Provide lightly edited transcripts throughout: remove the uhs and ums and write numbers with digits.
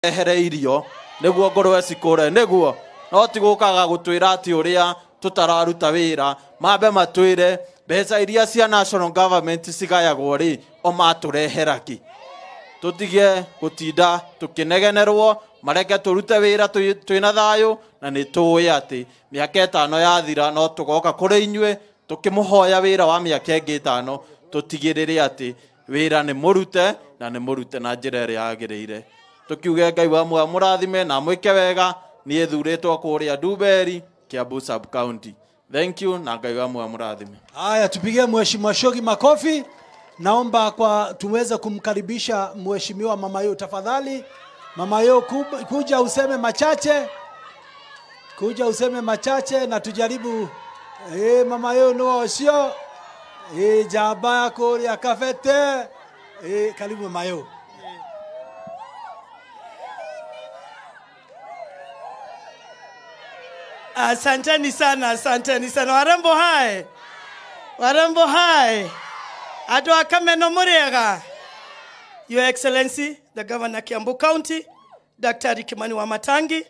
ehere irio niguo ngorwe cikure niguo no ti gukaga gutwira ati uria tutararuta wira mambe matwire mbeca iria cia national government cigayagwo ri o matureheraki tutigie gutinda tukinegenerwo mareke turute wira twina thayo na ni tuwe ati miaka 5 yathira no tugoka kuri inywe tukimuhoya wira wa miaka 5 tutigirire ati wira ni murute na ni murute na njira ria yagirire tukiuge Ngai wa murathime na mwike wega nie thuritwo kuria Nduberi Kiambu sub county. Thank you na Ngai wa murathime. Haya, tupigie Mheshimiwa Shogi makofi. Naomba kwa tuweze kumkaribisha Mheshimiwa Mama Yo tafadhali. Mama Yo kuja useme machache. Kuja useme machache na tujaribu Mama Yo no sio jaba yako ya kafete. Karibu Mama Yo. Asanteni sana, asanteni sana. Warembo hai. Warembo hai. Adwa kameno muriega. Your Excellency, the Governor Kiambu County, Daktari Kimani Wamatangi,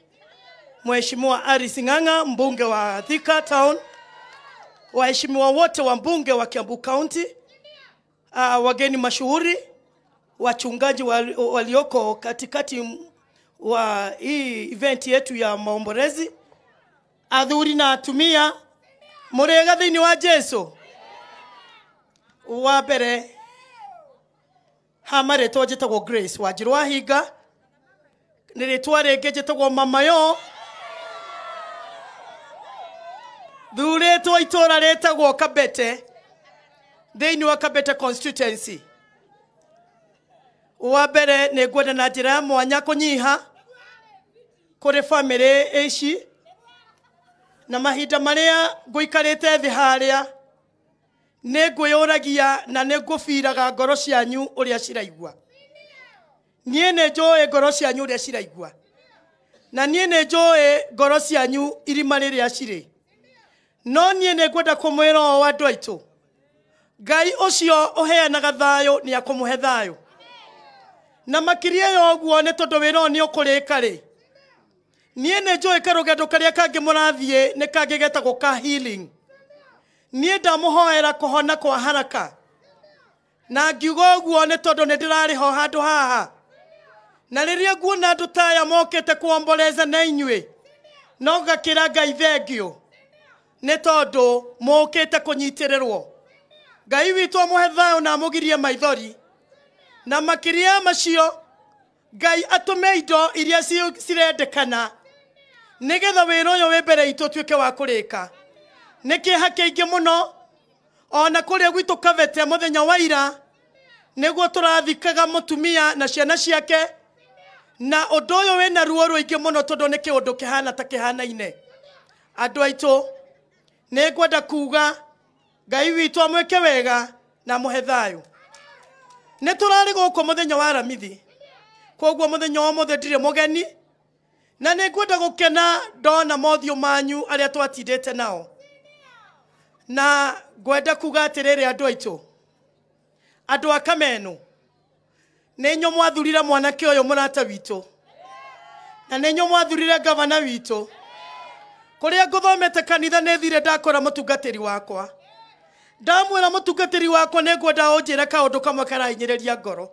Mheshimiwa Ari Sing'ang'a, mbunge wa Thika Town, waheshimiwa wote wa mbunge wa Kiambu County, wageni mashuhuri, wachungaji walioko katikati wa hii event yetu ya maombolezi, athuri na atumia murega thiini wa Jesu. Wa mbere hamaretwo njitagwo Grace Wanjiru Wahinga, nĩ rĩtwa rĩngĩ njĩtagwo Mama Yo, thurĩtwo itũra rĩtagwo Kabete thĩinĩ wa Kabete constituency. Wa mbere nĩ ngwenda na njĩra ya mwanya kũnyiha kũrĩ famĩlĩ ici na mahinda marĩa ngũikarĩte thĩ harĩa nĩ ngwĩyũragia na nĩ ngũbiraga ngoro cianyu ũrĩa ciraigua. Niĩ nĩ njũĩ ngoro cianyu ũrĩa ciraigua na niĩ nĩ njũĩ ngoro cianyu irima rĩrĩa cirĩ, no niĩ nĩ ngwenda kũmwĩra o andũ aitũ, Ngai ũcio ũheanaga thayũ nĩ akũmũhe thayũ, na makĩria ya ũguo nĩ tondũ wĩra ũyũ nĩ ũkũrĩka rĩ. Niĩ nĩ njũĩ karũgendo karĩa kangĩ mũrathiĩ nĩ kangĩ getagwo ka healing. Niĩ ndamũhoera kũhona kwa haraka, na ngiuga ũguo nĩ tondũ nĩ ndĩrarĩho handũ haha, na rĩrĩa nguona andũ ta aya mokĩte kuomboleza na inyuĩ no ngakĩra Ngai thengio nĩ tondũ mũkĩte kũnyitĩrĩrwo. Ngai witũ amũhe thayũ na amũgirie maithori, na makĩria macio Ngai atũme indo iria cirendekana nĩgetha wĩra ũyũ wĩ mbere itũ tuĩke wa kũrĩka. Nĩ kĩeha kĩingĩ mũno ona kũrĩa gwitũ Kabete mũthenya wa ira nĩguo tũrathikaga mũtumia na ciana ciake, na ũndũ ũyũ wĩna ruo rũingĩ mũno tondũ nĩ kĩũndũ kĩhana ta kĩhanaine. Andũ aitũ nĩ ngwenda kuga Ngai witũ amwĩke wega na amũhe thayũ. Nĩ tũrarĩ gũkũ mũthenya wa Aramithi, koguo mũthenya wa mũthĩ ndirĩ mũgeni, na nĩ ngwenda gũkena ndona mothiũ manyu arĩa twatindĩte nao, na ngwenda kuga atĩrĩrĩ andũ aitũ, andũ a Kameno, nĩ inyuĩ mwathurire mwanake ũyũ mũrata witũ, na nĩ inyuĩ mwathurire gavana witũ. Kũrĩa ngũthomete kanitha nĩ thire ndakora mũtungatĩri wakwa, ndamwĩra mũtungatĩri wakwa nĩ ngwenda ũnjĩre kaũndũ kamwe karahinyĩrĩria ngoro.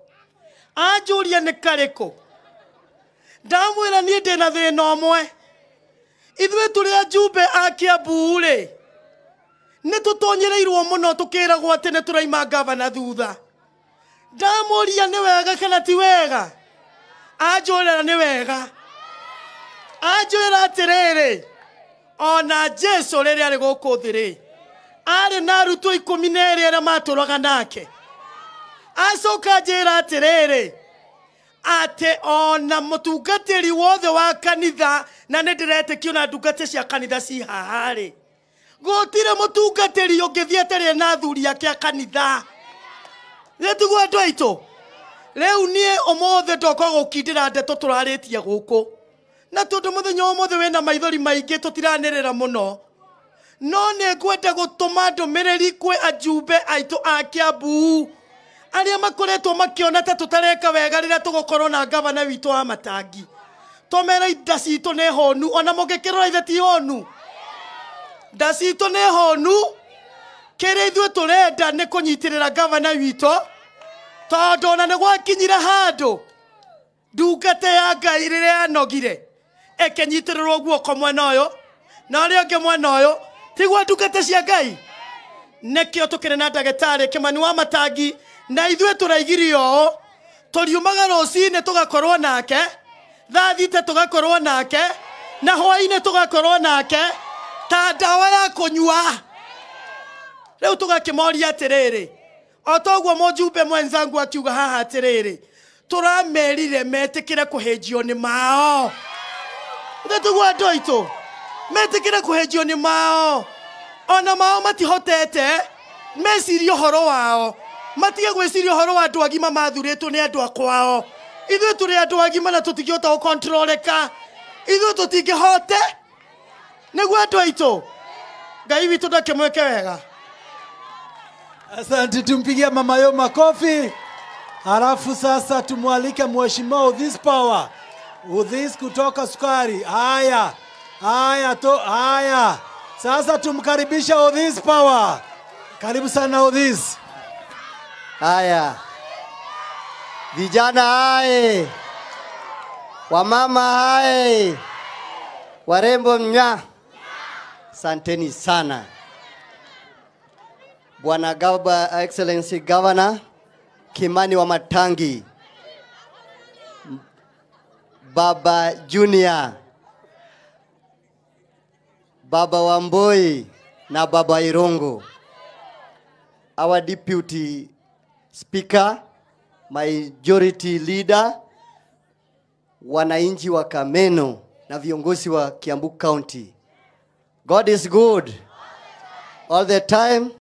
Anjũria nĩ karĩkũ? Ndamwĩra niĩ ndĩna thĩna ũmwe, ithuĩ tũrĩ ajumbe a Kiambu rĩ nĩ tũtonyereirwo mũno tũkĩragwo atĩ nĩ tũraima gavana thutha. Ndamũria nĩ wega kana ti wega? Anjũrĩra nĩ wega. Anjũrĩra atĩrĩrĩ, ona Jesu rĩrĩa arĩ gũkũ thĩ rĩ arĩ na arutwo 12 arĩa matũraga nake. Acoka njĩra atĩrĩrĩ atĩ ona mũtungatĩri wothe wa kanitha, na nĩ ndĩretĩkio na ndungata cia kanitha ci haha rĩ, gũtirĩ mũtungatĩri ũngĩthiĩ atarĩ na athuri ake a kanitha. Nĩ tiguo andũ aitũ, rĩu niĩ ũmũthĩ ndoka gũkindĩra ndeto tũrarĩtie gũkũ, na tondũ mũthenya ũmũthĩ wĩna maithori maingĩ tũtiranĩrĩra mũno, no nĩ ngwenda gũtũma ndũmĩrĩri kwĩ ajumbe aitũ a Kiambu aria makoretwo makiona ta tutareka wega rira tugukorwo na gavana witũ wa Matangi tomera inda citũ nĩ honu ona mũngĩkĩrora ithe ti honu nda citũ nĩ honu kĩrĩa ithuĩ tũrenda nĩ kũnyitĩrĩra gavana witũ tondũ ona nĩ gwakinyire handũ ndungata ya Ngai rĩrĩa yanogire ĩkĩnyitĩrĩrwo guoko mwena ũyũ na ũrĩa ũngĩ mwena ũyũ tigwo ndungata cia Ngai nekĩo tũkĩrĩ na ndagĩtarĩ Kĩmani wa Matangi na ithuĩ tũraigirio ũũ tũriumaga rũcinĩ tũgakorwo nake thaa thita tũgakorwo nake na hwaĩ-inĩ tũgakorwo nake ta ndawa ya kũnyua rĩu tũgakĩmoria atĩrĩrĩ o toguo mũjumbe mwenzangu akiuga haha atĩrĩrĩ tũramerire metĩkĩre kũhĩnjio nĩ mao tiguo andũ aitũ metĩkĩre kũhĩnjio nĩ mao ona mao matihotete mecirie ũhoro wao matige gwĩciria ũhoro wa andũ agima mathurĩtwo nĩ andũ akwao ithuĩ tũrĩ andũ agima na tũtingĩhota gũkontroleka ithuĩ tũtingĩhote nĩguo andũ aitũ Ngai witũ ndakĩmwĩke wega. Asante, tumpigie mama yo makofi. Halafu sasa tumwalike mheshimiwa Uthis Power. Uthis kutoka Sukari. Haya. Sasa tumkaribisha Uthis Power. Karibu sana Uthis. Haya. Vijana hai. Wamama hai. Warembo mnya. Asanteni sana. Bwana Excellency Governor Kimani wa Matangi, Baba Junior, Baba Wamboi na Baba Irongo, our Deputy Speaker, Majority Leader, wananchi wa Kameno na viongozi wa Kiambu County. God is good all the time.